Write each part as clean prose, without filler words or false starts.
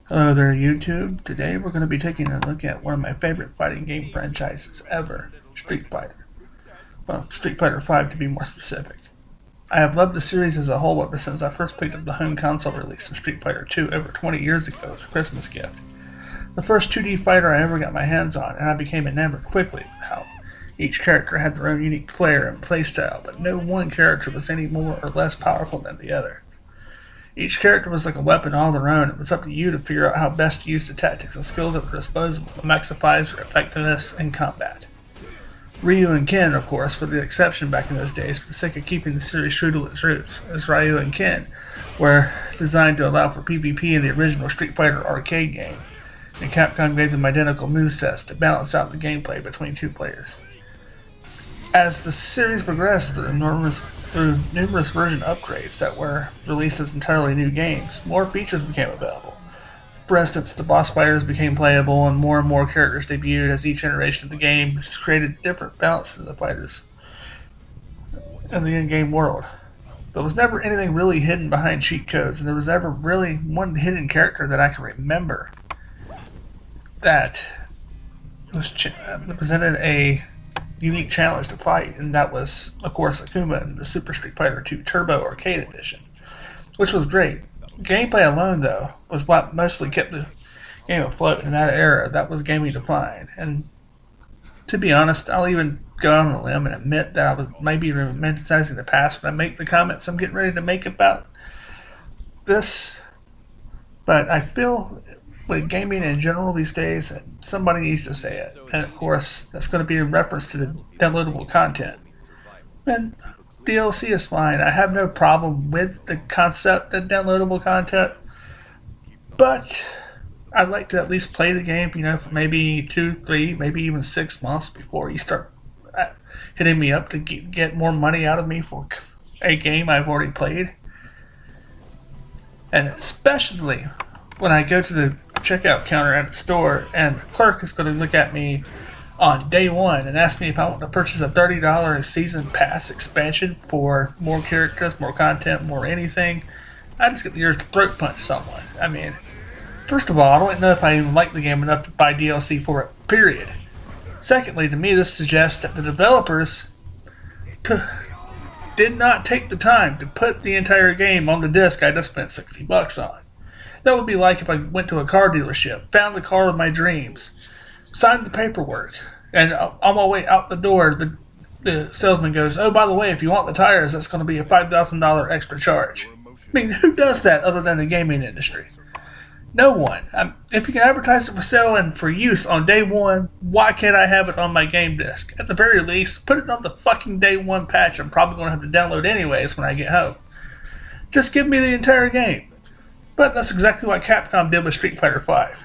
Hello there, YouTube. Today we're going to be taking a look at one of my favorite fighting game franchises ever, Street Fighter. Well, Street Fighter V to be more specific. I have loved the series as a whole ever since I first picked up the home console release of Street Fighter II over 20 years ago as a Christmas gift. The first 2D fighter I ever got my hands on, and I became enamored quickly with how each character had their own unique flair and playstyle, but no one character was any more or less powerful than the other. Each character was like a weapon all their own. It was up to you to figure out how best to use the tactics and skills at your disposal to maximize their effectiveness in combat. Ryu and Ken, of course, were the exception back in those days for the sake of keeping the series true to its roots, as Ryu and Ken were designed to allow for PvP in the original Street Fighter arcade game, and Capcom gave them identical movesets to balance out the gameplay between two players. As the series progressed through numerous version upgrades that were released as entirely new games, more features became available. For instance, the boss fighters became playable and more characters debuted as each iteration of the game created different balances of fighters in the in-game world. There was never anything really hidden behind cheat codes, and there was never really one hidden character that I can remember that presented a unique challenge to fight, and that was, of course, Akuma in the Super Street Fighter II Turbo Arcade Edition, which was great. Gameplay alone, though, was what mostly kept the game afloat in that era. That was gaming defined, and to be honest, I'll even go out on a limb and admit that I was maybe romanticizing the past when I make the comments I'm getting ready to make about this, but I feel with gaming in general these days, somebody needs to say it. And of course, that's going to be in reference to the downloadable content. And DLC is fine. I have no problem with the concept of downloadable content. But I'd like to at least play the game, for maybe 2, 3, maybe even 6 months before you start hitting me up to get more money out of me for a game I've already played. And especially when I go to the checkout counter at the store and the clerk is going to look at me on day one and ask me if I want to purchase a $30 season pass expansion for more characters, more content, more anything, I just get the urge to throat punch someone. I mean, first of all, I don't know if I even like the game enough to buy DLC for it, period. Secondly, to me this suggests that the developers did not take the time to put the entire game on the disc I just spent $60 on. That would be like if I went to a car dealership, found the car of my dreams, signed the paperwork, and on my way out the door, the salesman goes, "Oh, by the way, if you want the tires, that's going to be a $5,000 extra charge." I mean, who does that other than the gaming industry? No one. If you can advertise it for sale and for use on day one, why can't I have it on my game disc? At the very least, put it on the fucking day one patch I'm probably going to have to download anyways when I get home. Just give me the entire game. But that's exactly what Capcom did with Street Fighter V.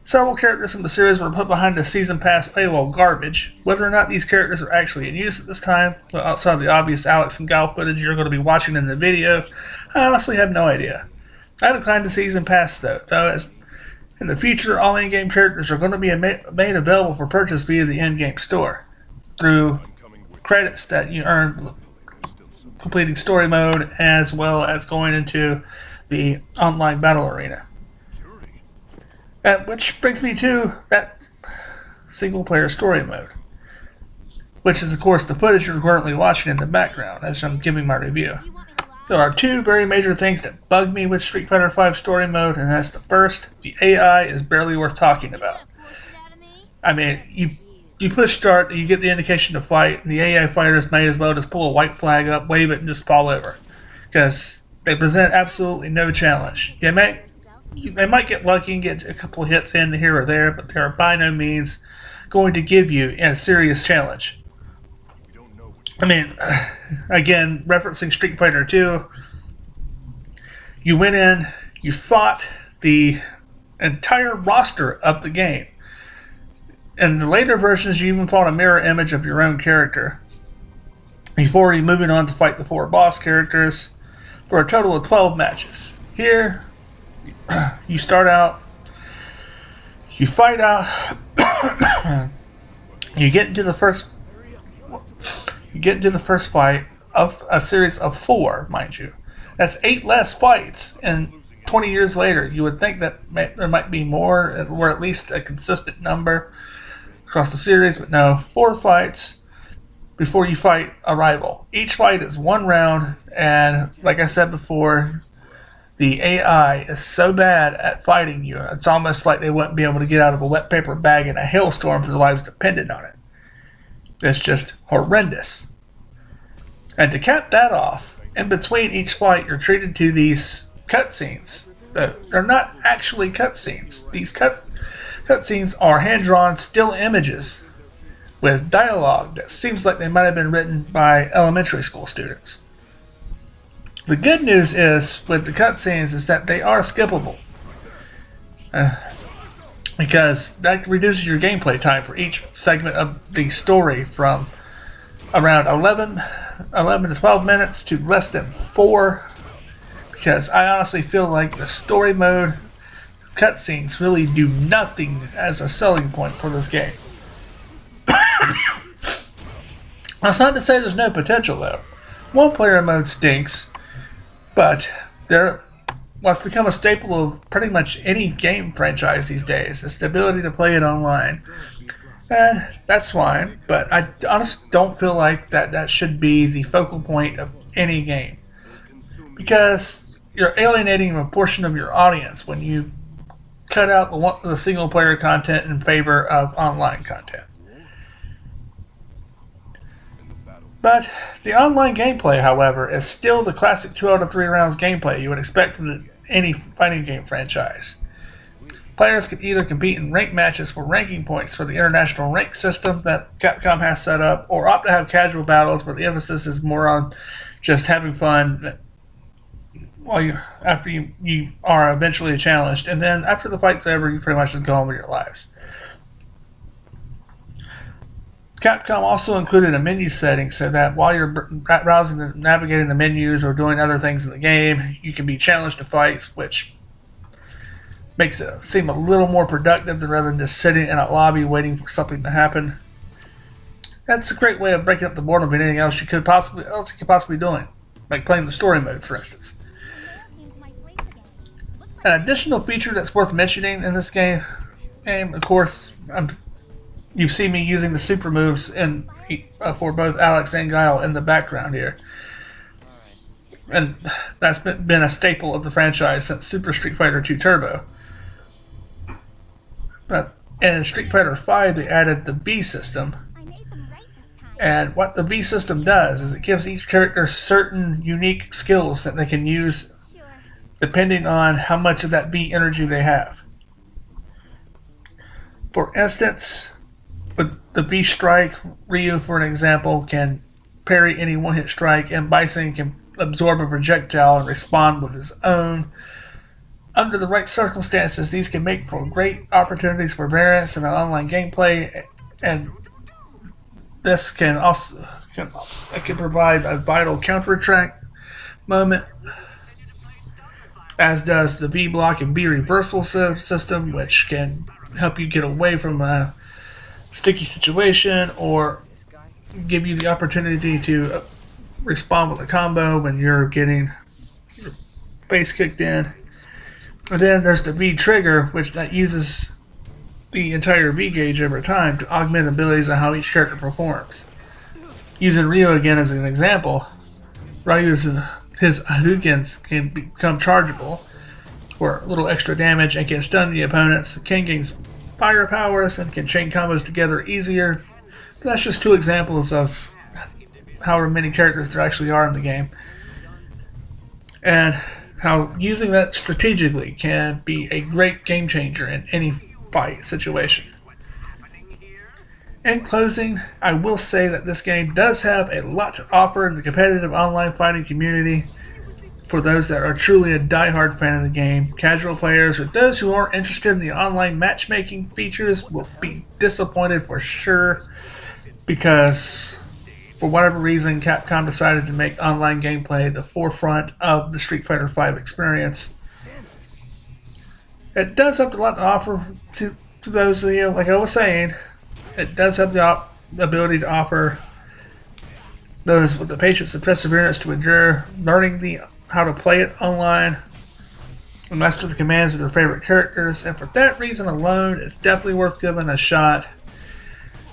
Several characters from the series were put behind the season pass paywall garbage. Whether or not these characters are actually in use at this time, well, outside of the obvious Alex and Gal footage you're going to be watching in the video, I honestly have no idea. I declined the season pass though, as in the future all in-game characters are going to be made available for purchase via the in-game store through credits that you earn completing story mode as well as going into the online battle arena. Which brings me to that single player story mode, which is of course the footage you're currently watching in the background as I'm giving my review. There are two very major things that bug me with Street Fighter V story mode, and that's the first, the AI is barely worth talking about. I mean, you push start, you get the indication to fight, and the AI fighters may as well just pull a white flag up, wave it, and just fall over. Because they present absolutely no challenge. They might get lucky and get a couple of hits in here or there, but they are by no means going to give you a serious challenge. I mean, again, referencing Street Fighter II, you went in, you fought the entire roster of the game. In the later versions, you even fought a mirror image of your own character before you moving on to fight the 4 boss characters for a total of 12 matches. Here, you start out, you fight out, you get into the first fight of a series of 4, mind you. That's 8 less fights in 20 years later, you would think that there might be more, or at least a consistent number across the series, but no, 4 fights before you fight a rival. Each fight is 1 round, and like I said before, the AI is so bad at fighting you, it's almost like they wouldn't be able to get out of a wet paper bag in a hailstorm if their lives depended on it. It's just horrendous. And to cap that off, in between each fight, you're treated to these cutscenes. They're not actually cutscenes. These cutscenes are hand-drawn still images with dialogue that seems like they might have been written by elementary school students. The good news is with the cutscenes is that they are skippable, because that reduces your gameplay time for each segment of the story from around 11 to 12 minutes to less than 4, because I honestly feel like the story mode cutscenes really do nothing as a selling point for this game. That's not to say there's no potential though. One player mode stinks, but what's become a staple of pretty much any game franchise these days is the ability to play it online. And that's fine, but I honestly don't feel like that should be the focal point of any game, because you're alienating a portion of your audience when you cut out the single player content in favor of online content. But the online gameplay, however, is still the classic 2 out of 3 rounds gameplay you would expect from any fighting game franchise. Players can either compete in ranked matches for ranking points for the international rank system that Capcom has set up, or opt to have casual battles where the emphasis is more on just having fun after you are eventually challenged, and then after the fight's over, you pretty much just go on with your lives. Capcom also included a menu setting so that while you're browsing and navigating the menus or doing other things in the game, you can be challenged to fights, which makes it seem a little more productive rather than just sitting in a lobby waiting for something to happen. That's a great way of breaking up the boredom of anything else you could possibly be doing, like playing the story mode, for instance. An additional feature that's worth mentioning in this game, of course, you see me using the super moves for both Alex and Guile in the background here. And that's been a staple of the franchise since Super Street Fighter 2 Turbo. But in Street Fighter 5, they added the V system. And what the V system does is it gives each character certain unique skills that they can use depending on how much of that V energy they have. For instance, with the V strike, Ryu, for an example, can parry any one-hit strike, and Bison can absorb a projectile and respond with his own. Under the right circumstances, these can make for great opportunities for variance in the online gameplay, and this can provide a vital counter-attack moment, as does the V block and V reversal system, which can help you get away from a sticky situation or give you the opportunity to respond with a combo when you're getting your face kicked in. And then there's the V trigger, which that uses the entire V gauge over time to augment abilities on how each character performs. Using Ryu again as an example, Ryu's his Hadoukens can become chargeable for a little extra damage and can stun the opponents. Ken gains fire powers and can chain combos together easier. But that's just 2 examples of however many characters there actually are in the game, and how using that strategically can be a great game changer in any fight situation. In closing, I will say that this game does have a lot to offer in the competitive online fighting community. For those that are truly a die-hard fan of the game, casual players, or those who aren't interested in the online matchmaking features will be disappointed for sure, because for whatever reason, Capcom decided to make online gameplay the forefront of the Street Fighter V experience. It does have a lot to offer to those of you, like I was saying. It does have the ability to offer those with the patience and perseverance to endure learning how to play it online. and master the commands of their favorite characters, and for that reason alone, it's definitely worth giving a shot.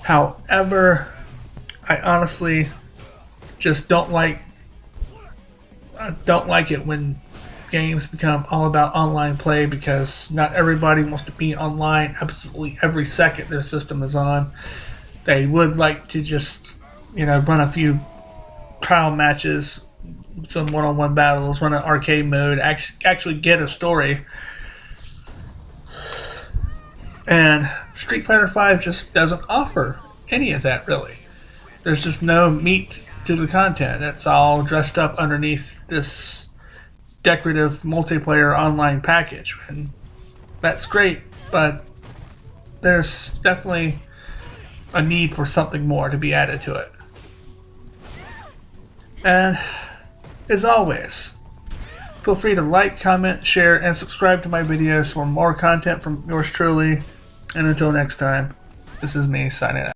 However, I honestly just don't like it when games become all about online play, because not everybody wants to be online absolutely every second their system is on. They would like to just, run a few trial matches, some one-on-one battles, run an arcade mode, actually get a story. And Street Fighter V just doesn't offer any of that, really. There's just no meat to the content. It's all dressed up underneath this decorative multiplayer online package. And that's great, but there's definitely a need for something more to be added to it. And as always, feel free to like, comment, share, and subscribe to my videos for more content from yours truly. And until next time, this is me signing out.